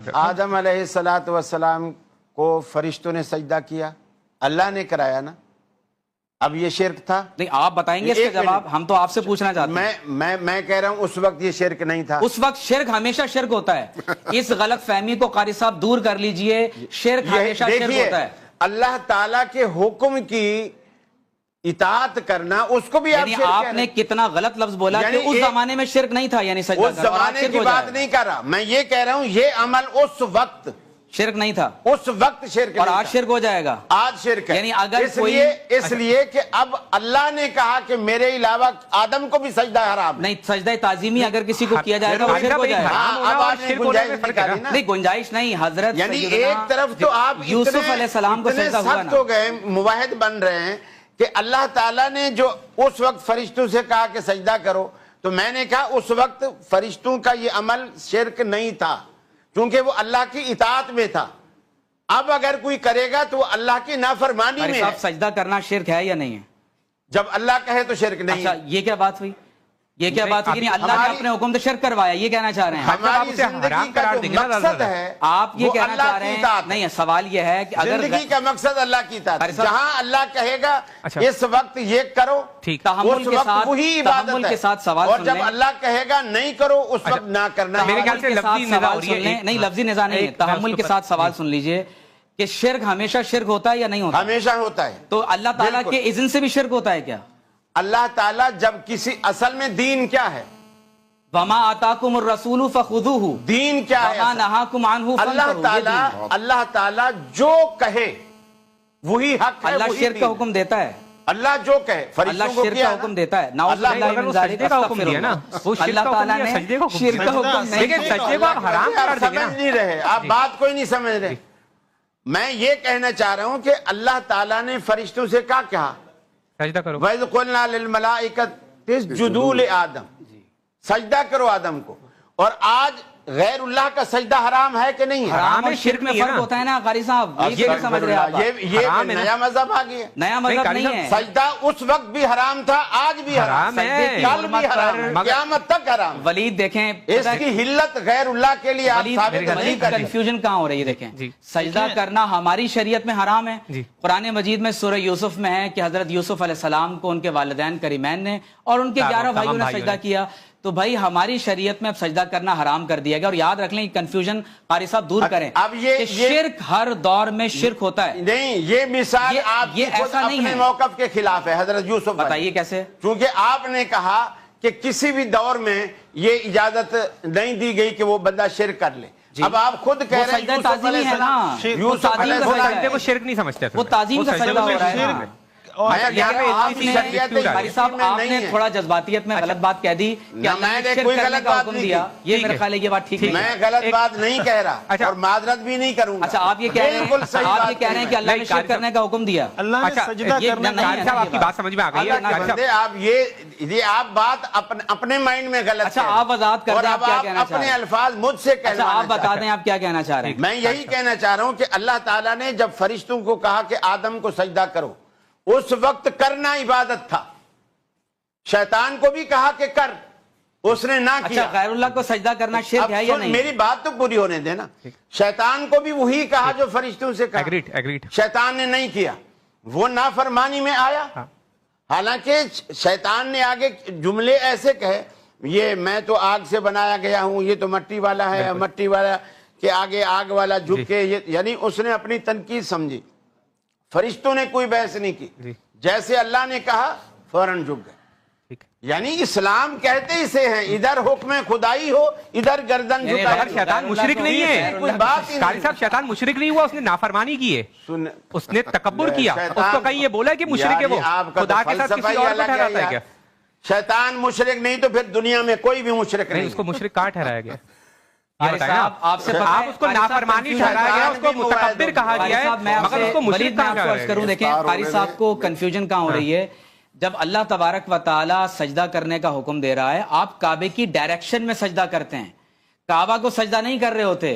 آدم علیہ الصلوۃ والسلام کو فرشتوں نے سجدہ کیا، اللہ نے کرایا نا؟ اب یہ شرک تھا؟ نہیں، آپ بتائیں گے اس کا جواب، ہم تو آپ سے پوچھنا چاہتے ہیں۔ میں کہہ رہا ہوں اس وقت یہ شرک نہیں تھا۔ اس وقت شرک ہمیشہ شرک ہوتا ہے، اس غلط فہمی کو قاری صاحب دور کر لیجئے، شرک ہمیشہ شرک ہوتا ہے۔ اللہ تعالیٰ کے حکم کی اطاعت کرنا، اس کو بھی یعنی آپ نے کتنا غلط لفظ بولا کہ اس زمانے میں شرک نہیں تھا، یعنی سجدہ اس زمانے کی بات نہیں کر رہا میں، یہ کہہ رہا ہوں یہ عمل اس وقت شرک نہیں تھا، اس وقت شرک اور نہیں آج تھا، شرک ہو جائے گا، آج شرک ہے۔ یعنی اگر اس لیے کہ اب اللہ نے کہا کہ میرے علاوہ آدم کو بھی سجدہ حرام نہیں، سجدہ تعظیمی اگر کسی کو کیا جائے گا وہ شرک ہو جائے گا۔ اب آپ نے گنجائش نکالی نا؟ نہیں، گنجائش نہیں حضرت، یعنی ایک طرف تو آپ یوسف علیہ السلام کو سجدہ ہوا سخت ہو گئے، موحد بن رہے ہیں کہ اللہ تعالیٰ نے جو اس وقت فرشتوں سے کہا کہ سجدہ کرو، تو میں نے کہا اس وقت فرشتوں کا یہ عمل شرک نہیں تھا کیونکہ وہ اللہ کی اطاعت میں تھا۔ اب اگر کوئی کرے گا تو وہ اللہ کی نافرمانی میں ہے۔ سجدہ کرنا شرک ہے یا نہیں ہے؟ جب اللہ کہے تو شرک نہیں ہے۔ یہ کیا بات ہوئی؟ یہ کیا بات ہوئی؟ اللہ نے اپنے حکم سے شرک کروایا، یہ کہنا چاہ رہے ہیں؟ ہماری زندگی کا جو مقصد ہے آپ یہ وہ کہنا اللہ چاہ کی رہے اطاعت ہیں؟ نہیں، سوال یہ ہے کہ اگر زندگی کا مقصد اللہ کی اطاعت ہے، جہاں اللہ کہے گا اس وقت یہ کرو اس وقت وہی عبادت ہے، اور جب اللہ کہے گا نہیں کرو اس وقت نہ کرنا۔ میرے خیال سے نہیں، لفظی نزاع نہیں ہے، تحمل کے ساتھ سوال سن لیجئے کہ شرک ہمیشہ شرک ہوتا ہے یا نہیں ہوتا؟ ہمیشہ ہوتا ہے۔ تو اللہ تعالیٰ کے اذن سے بھی شرک ہوتا ہے کیا؟ اللہ تعالیٰ جب کسی اصل میں دین کیا ہے؟ وَمَا آتَاكُمُ الرَّسُولُ فَخُذُوهُ، دین کیا ہے؟ وَمَا نَهَاكُمْ عَنْهُ فَانْتَهُوا۔ اللہ تعالیٰ جو کہے وہی حق ہے، اللہ شرک کا حکم دیتا ہے، اللہ جو کہے فرشتوں اللہ کو شرک کا حکم دیتا ہے۔ نعوذ باللہ من ذالک، استغفر اللہ۔ اللہ تعالیٰ نے شرک کا حکم نہیں دیا، سجدے کو آپ حرام کر دیں گے۔ سمجھ نہیں رہے آپ، بات کوئی نہیں سمجھ رہے۔ میں یہ کہنا چاہ رہا ہوں کہ اللہ تعالیٰ نے فرشتوں سے کیا کہا؟ سجدہ کرو۔ وَإِذْ قُلْنَا لِلْمَلَائِكَةِ اسْجُدُوا لِآدَمَ، سجدہ کرو آدم کو۔ اور آج غیر اللہ کا سجدہ حرام ہے کہ نہیں ہے؟ حرام اور شرک میں فرق ہوتا ہے نا قاری صاحب، یہ نہیں سمجھ رہے آپ۔ یہ نیا مذہب آ گیا، نیا مذہب نہیں ہے۔ سجدہ اس وقت بھی حرام تھا، آج بھی حرام ہے، کل بھی حرام ہے، قیامت تک حرام۔ ولید دیکھیں اس کی حلت غیر اللہ کے لیے آپ ثابت نہیں ولید کریں۔ کنفیوژن کہاں ہو رہی ہے؟ دیکھیں، سجدہ کرنا ہماری شریعت میں حرام ہے، قرآن مجید میں سورہ یوسف میں ہے کہ حضرت یوسف علیہ السلام کو ان کے والدین کریمین نے اور ان کے 11 بھائیوں نے سجدہ کیا، تو بھائی ہماری شریعت میں اب سجدہ کرنا حرام کر دیا گیا۔ اور یاد رکھ لیں، کنفیوژن قاری صاحب دور کریں، اب یہ شرک ہر دور میں شرک ہوتا ہے۔ نہیں، یہ مثال آپ کی خود اپنے موقف کے خلاف ہے حضرت یوسف۔ بتائیے کیسے؟ کیونکہ آپ نے کہا کہ کسی بھی دور میں یہ اجازت نہیں دی گئی کہ وہ بندہ شرک کر لے۔ اب آپ خود کہہ رہے ہیں یوسف علیہ السلام وہ شرک نہیں سمجھتے، وہ تعظیم کا سجدہ ہو رہا ہے۔ آپ نے تھوڑا جذباتیت میں غلط بات کہہ دی کہ اللہ نے شرک کرنے کا حکم دیا، یہ میرے خیال ہے یہ بات ٹھیک نہیں ہے۔ میں غلط بات نہیں کہہ رہا اور معذرت بھی نہیں کروں گا۔ اچھا، آپ یہ کہہ رہے ہیں کہ اللہ نے شرک کرنے کا حکم دیا، اللہ نے سجدہ کرنے کا، آپ کی بات سمجھ میں آ گئی ہے۔ آپ یہ آپ بات اپنے مائنڈ میں غلط، اچھا آپ وضاحت کر دیں آپ کیا کہنا چاہ رہے ہیں، اپنے الفاظ مجھ سے کہنا، آپ بتا دیں آپ کیا کہنا چاہ رہے ہیں۔ میں یہی کہنا چاہ رہا ہوں کہ اللہ تعالیٰ نے جب فرشتوں کو کہا کہ آدم کو سجدہ کرو، اس وقت کرنا عبادت تھا۔ شیطان کو بھی کہا کہ کر، اس نے نہ کیا۔ اچھا، غیر اللہ کو سجدہ کرنا شرک ہے یا نہیں؟ میری بات تو پوری ہونے دینا۔ شیطان کو بھی وہی کہا جو فرشتوں سے کہا، شیطان نے نہیں کیا، وہ نافرمانی میں آیا۔ حالانکہ شیطان نے آگے جملے ایسے کہے، یہ میں تو آگ سے بنایا گیا ہوں، یہ تو مٹی والا ہے، مٹی والا کے آگے آگ والا جھک کے، یعنی اس نے اپنی تنقید سمجھی۔ فرشتوں نے کوئی بحث نہیں کی، جیسے اللہ نے کہا فوراً جھک گئے۔ یعنی اسلام کہتے اسے ہیں، ادھر حکم خدائی ہو، ادھر گردن جھکائی۔ شیطان مشرک نہیں ہے، قاری صاحب شیطان مشرک نہیں ہوا، اس نے نافرمانی کی ہے، اس نے تکبر کیا، اس کو کہیں یہ بولا کہ مشرک ہے وہ، خدا کے ساتھ کسی اور کو ٹھہراتا ہے کیا؟ شیطان مشرک نہیں تو پھر دنیا میں کوئی بھی مشرک نہیں۔ اس کو مشرک کہاں ٹھہرایا گیا؟ آپ اس کو نافرمانی ٹھہرایا گیا، اس کو متکبر کہا گیا ہے، مگر اس کو مشرک کہاں ٹھہرایا گیا؟ دیکھیں قاری صاحب کو کنفیوژن کہاں ہو رہی ہے، جب اللہ تبارک و تعالی سجدہ کرنے کا حکم دے رہا ہے، آپ کعبے کی ڈائریکشن میں سجدہ کرتے ہیں، کعبہ کو سجدہ نہیں کر رہے ہوتے۔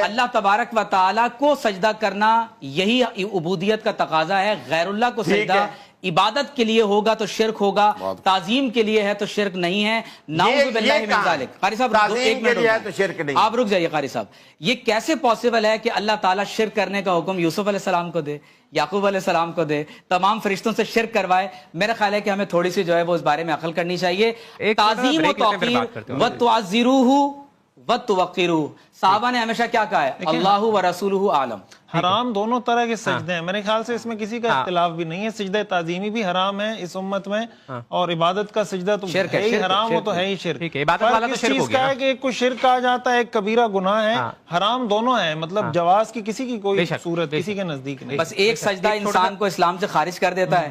اللہ تبارک و تعالی کو سجدہ کرنا یہی عبودیت کا تقاضا ہے، غیر اللہ کو سجدہ عبادت کے لیے ہوگا تو شرک ہوگا, تعظیم کے لیے ہے تو شرک نہیں ہے. نعوذ باللہ من ذالک. قاری صاحب تعظیم کے لیے ہے تو شرک نہیں. آپ رک جائیے قاری صاحب, یہ کیسے پاسبل ہے کہ اللہ تعالیٰ شرک کرنے کا حکم یوسف علیہ السلام کو دے, یعقوب علیہ السلام کو دے, تمام فرشتوں سے شرک کروائے؟ میرا خیال ہے کہ ہمیں تھوڑی سی جو ہے وہ اس بارے میں عقل کرنی چاہیے. تعظیم و توقیر وتعزروہ وتوقروہ, صحابہ نے ہمیشہ کیا کہا ہے؟ اللہ و رسولہ عالم. حرام دونوں طرح کے سجدے ہیں, میرے خیال سے اس میں کسی کا اختلاف بھی نہیں ہے. سجدہ تعظیمی بھی حرام ہے اس امت میں, اور عبادت کا سجدہ تو ہے ہی حرام, وہ تو ہے ہی شرک. فرق اس چیز کا ہے کہ ایک کو شرک کہا جاتا ہے, ایک کبیرہ گناہ ہے. حرام دونوں ہیں, مطلب جواز کی کسی کی کوئی صورت کسی کے نزدیک نہیں. بس ایک سجدہ انسان کو اسلام سے خارج کر دیتا ہے,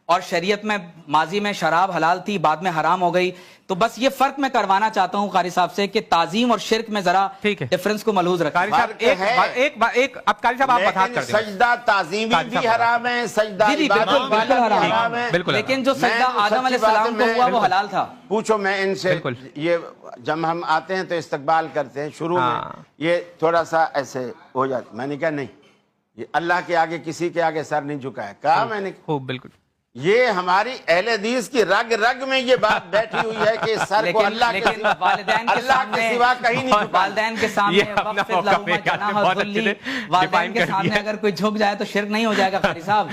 اور شریعت میں ماضی میں شراب حلال تھی, بعد میں حرام ہو گئی. تو بس یہ فرق میں کروانا چاہتا ہوں قاری صاحب سے کہ تعظیم اور شرک میں ذرا ڈیفرنس کو ملحوظ رکھیں. سجدہ تعظیمی بھی حرام ہے, سجدہ عبادت حرام ہے, لیکن جو سجدہ آدم علیہ السلام کو ہوا وہ حلال تھا. پوچھو میں ان سے, یہ جب ہم آتے ہیں تو استقبال کرتے ہیں, شروع میں یہ تھوڑا سا ایسے ہو جاتا, میں نے کہا نہیں, یہ اللہ کے آگے کسی کے آگے سر نہیں جھکایا. کہا میں نے بالکل, یہ ہماری اہل حدیث کی رگ رگ میں یہ بات بیٹھی ہوئی ہے کہ سر کو اللہ کے سوا کہیں نہیں. والدین کے سامنے والدین کے سامنے اگر کوئی جھک جائے تو شرک نہیں ہو جائے گا قاری صاحب.